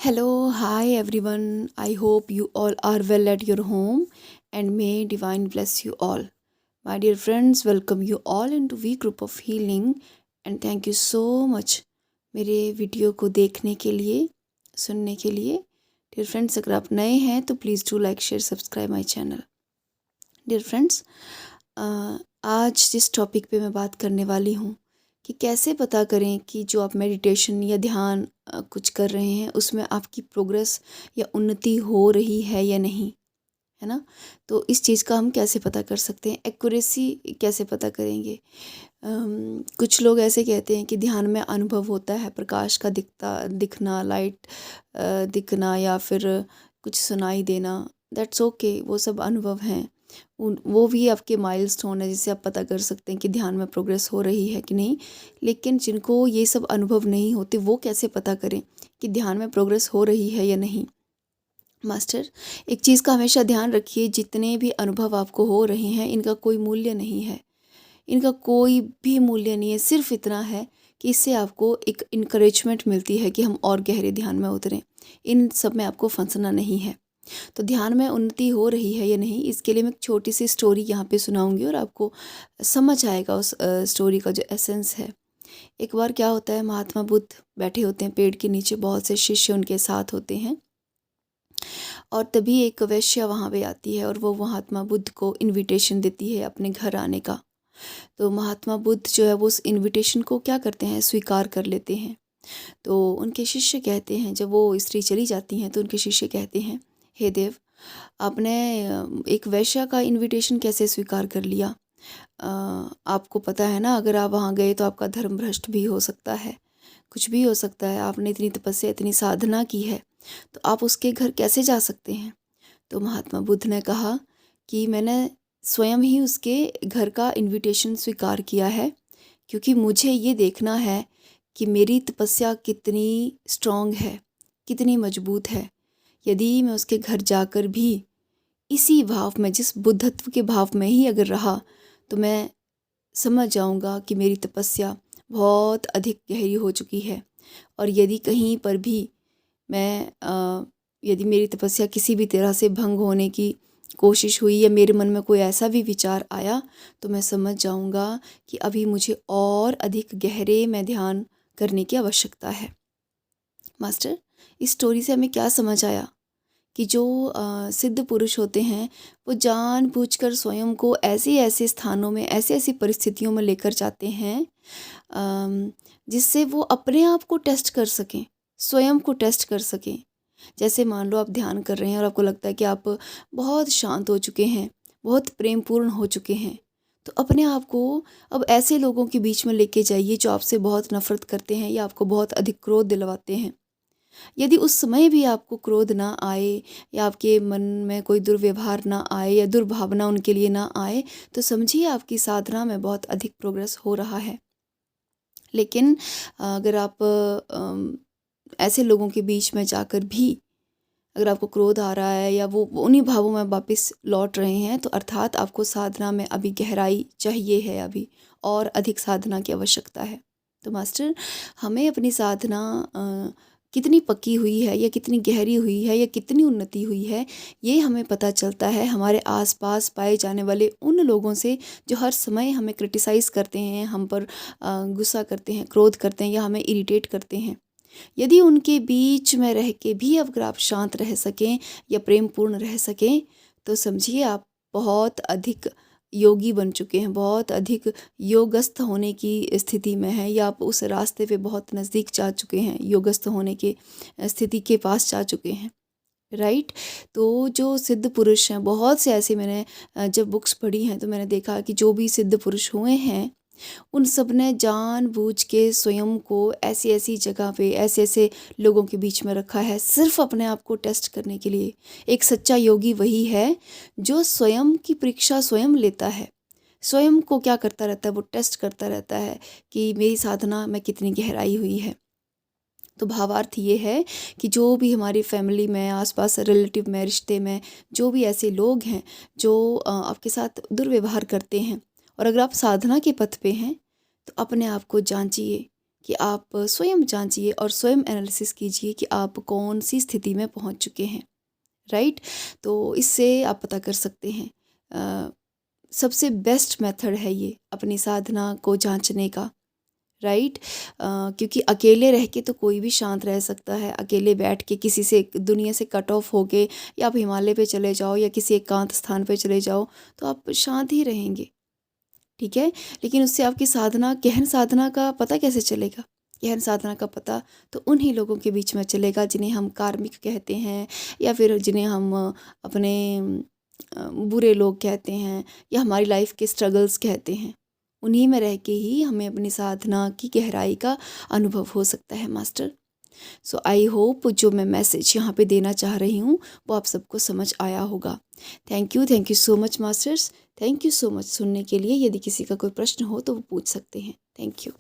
Hello, hi everyone. I hope you all are well at your home and may divine bless you all. My dear friends, welcome you all into V Group of Healing and thank you so much मेरे video को देखने के लिए, सुनने के लिए। Dear friends, अगर आप नए हैं तो please do like share subscribe my channel. Dear friends, आज जिस टॉपिक पे मैं बात करने वाली हूँ कि कैसे पता करें कि जो आप मेडिटेशन या ध्यान कुछ कर रहे हैं उसमें आपकी प्रोग्रेस या उन्नति हो रही है या नहीं, है ना। तो इस चीज़ का हम कैसे पता कर सकते हैं, एक्यूरेसी कैसे पता करेंगे। कुछ लोग ऐसे कहते हैं कि ध्यान में अनुभव होता है, प्रकाश का दिखना, लाइट दिखना या फिर कुछ सुनाई देना। दैट्स ओके, वो सब अनुभव हैं। वो भी आपके माइलस्टोन है जिससे आप पता कर सकते हैं कि ध्यान में प्रोग्रेस हो रही है कि नहीं। लेकिन जिनको ये सब अनुभव नहीं होते वो कैसे पता करें कि ध्यान में प्रोग्रेस हो रही है या नहीं। मास्टर, एक चीज़ का हमेशा ध्यान रखिए, जितने भी अनुभव आपको हो रहे हैं इनका कोई मूल्य नहीं है। इनका कोई भी मूल्य नहीं है। सिर्फ इतना है कि इससे आपको एक इनकरेजमेंट मिलती है कि हम और गहरे ध्यान में उतरें। इन सब में आपको फंसना नहीं है। तो ध्यान में उन्नति हो रही है या नहीं, इसके लिए मैं एक छोटी सी स्टोरी यहाँ पे सुनाऊंगी और आपको समझ आएगा उस स्टोरी का जो एसेंस है। एक बार क्या होता है, महात्मा बुद्ध बैठे होते हैं पेड़ के नीचे, बहुत से शिष्य उनके साथ होते हैं और तभी एक वैश्या वहाँ पे आती है और वो महात्मा बुद्ध को इनविटेशन देती है अपने घर आने का। तो महात्मा बुद्ध जो है वो उस इनविटेशन को क्या करते हैं, स्वीकार कर लेते हैं। तो उनके शिष्य कहते हैं, जब वो स्त्री चली जाती हैं तो उनके शिष्य कहते हैं, हे देव, आपने एक वैश्या का इनविटेशन कैसे स्वीकार कर लिया। अ, आपको पता है ना, अगर आप वहाँ गए तो आपका धर्म भ्रष्ट भी हो सकता है, कुछ भी हो सकता है। आपने इतनी तपस्या, इतनी साधना की है, तो आप उसके घर कैसे जा सकते हैं। तो महात्मा बुद्ध ने कहा कि मैंने स्वयं ही उसके घर का इनविटेशन स्वीकार किया है, क्योंकि मुझे ये देखना है कि मेरी तपस्या कितनी स्ट्रांग है, कितनी मजबूत है। यदि मैं उसके घर जाकर भी इसी भाव में, जिस बुद्धत्व के भाव में ही अगर रहा, तो मैं समझ जाऊंगा कि मेरी तपस्या बहुत अधिक गहरी हो चुकी है। और यदि कहीं पर भी मैं यदि मेरी तपस्या किसी भी तरह से भंग होने की कोशिश हुई या मेरे मन में कोई ऐसा भी विचार आया, तो मैं समझ जाऊंगा कि अभी मुझे और अधिक गहरे में ध्यान करने की आवश्यकता है। मास्टर, इस स्टोरी से हमें क्या समझ आया कि जो सिद्ध पुरुष होते हैं वो जानबूझकर स्वयं को ऐसे ऐसे स्थानों में, ऐसी ऐसी परिस्थितियों में लेकर जाते हैं जिससे वो अपने आप को टेस्ट कर सकें, स्वयं को टेस्ट कर सकें। जैसे मान लो आप ध्यान कर रहे हैं और आपको लगता है कि आप बहुत शांत हो चुके हैं, बहुत प्रेमपूर्ण हो चुके हैं, तो अपने आप को अब ऐसे लोगों के बीच में लेके जाइए जो आपसे बहुत नफरत करते हैं या आपको बहुत अधिक क्रोध दिलवाते हैं। यदि उस समय भी आपको क्रोध ना आए या आपके मन में कोई दुर्व्यवहार ना आए या दुर्भावना उनके लिए ना आए, तो समझिए आपकी साधना में बहुत अधिक प्रोग्रेस हो रहा है। लेकिन अगर आप ऐसे लोगों के बीच में जाकर भी अगर आपको क्रोध आ रहा है या वो उन्हीं भावों में वापस लौट रहे हैं, तो अर्थात आपको साधना में अभी गहराई चाहिए है, अभी और अधिक साधना की आवश्यकता है। तो मास्टर, हमें अपनी साधना कितनी पक्की हुई है या कितनी गहरी हुई है या कितनी उन्नति हुई है, ये हमें पता चलता है हमारे आसपास पाए जाने वाले उन लोगों से जो हर समय हमें क्रिटिसाइज़ करते हैं, हम पर गुस्सा करते हैं, क्रोध करते हैं या हमें इरिटेट करते हैं। यदि उनके बीच में रह के भी अगर आप शांत रह सकें या प्रेम पूर्ण रह सकें, तो समझिए आप बहुत अधिक योगी बन चुके हैं, बहुत अधिक योगस्थ होने की स्थिति में हैं, या आप उस रास्ते पे बहुत नज़दीक जा चुके हैं, योगस्थ होने के स्थिति के पास जा चुके हैं। राइट। तो जो सिद्ध पुरुष हैं, बहुत से ऐसे मैंने जब बुक्स पढ़ी हैं तो मैंने देखा कि जो भी सिद्ध पुरुष हुए हैं उन सब ने जानबूझ के स्वयं को ऐसी ऐसी जगह पे, ऐसे ऐसे लोगों के बीच में रखा है, सिर्फ अपने आप को टेस्ट करने के लिए। एक सच्चा योगी वही है जो स्वयं की परीक्षा स्वयं लेता है, स्वयं को क्या करता रहता है, वो टेस्ट करता रहता है कि मेरी साधना में कितनी गहराई हुई है। तो भावार्थ ये है कि जो भी हमारी फैमिली में, आसपास रिलेटिव में, रिश्ते में जो भी ऐसे लोग हैं जो आपके साथ दुर्व्यवहार करते हैं, और अगर आप साधना के पथ पे हैं तो अपने आप को जांचिए कि आप स्वयं जांचिए और स्वयं एनालिसिस कीजिए कि आप कौन सी स्थिति में पहुंच चुके हैं, राइट। तो इससे आप पता कर सकते हैं। सबसे बेस्ट मेथड है ये अपनी साधना को जांचने का, राइट। क्योंकि अकेले रह के तो कोई भी शांत रह सकता है। अकेले बैठ के किसी से दुनिया से कट ऑफ हो के या आप हिमालय पे चले जाओ या किसी एकांत स्थान पे चले जाओ तो आप शांत ही रहेंगे, ठीक है। लेकिन उससे आपकी साधना, गहन साधना का पता कैसे चलेगा? गहन साधना का पता तो उन्हीं लोगों के बीच में चलेगा जिन्हें हम कार्मिक कहते हैं, या फिर जिन्हें हम अपने बुरे लोग कहते हैं, या हमारी लाइफ के स्ट्रगल्स कहते हैं। उन्हीं में रह के ही हमें अपनी साधना की गहराई का अनुभव हो सकता है मास्टर। सो आई होप जो मैं मैसेज यहाँ पे देना चाह रही हूँ वो आप सबको समझ आया होगा। Thank you so much masters. Thank you so much सुनने के लिए। यदि किसी का कोई प्रश्न हो तो वो पूछ सकते हैं। Thank you.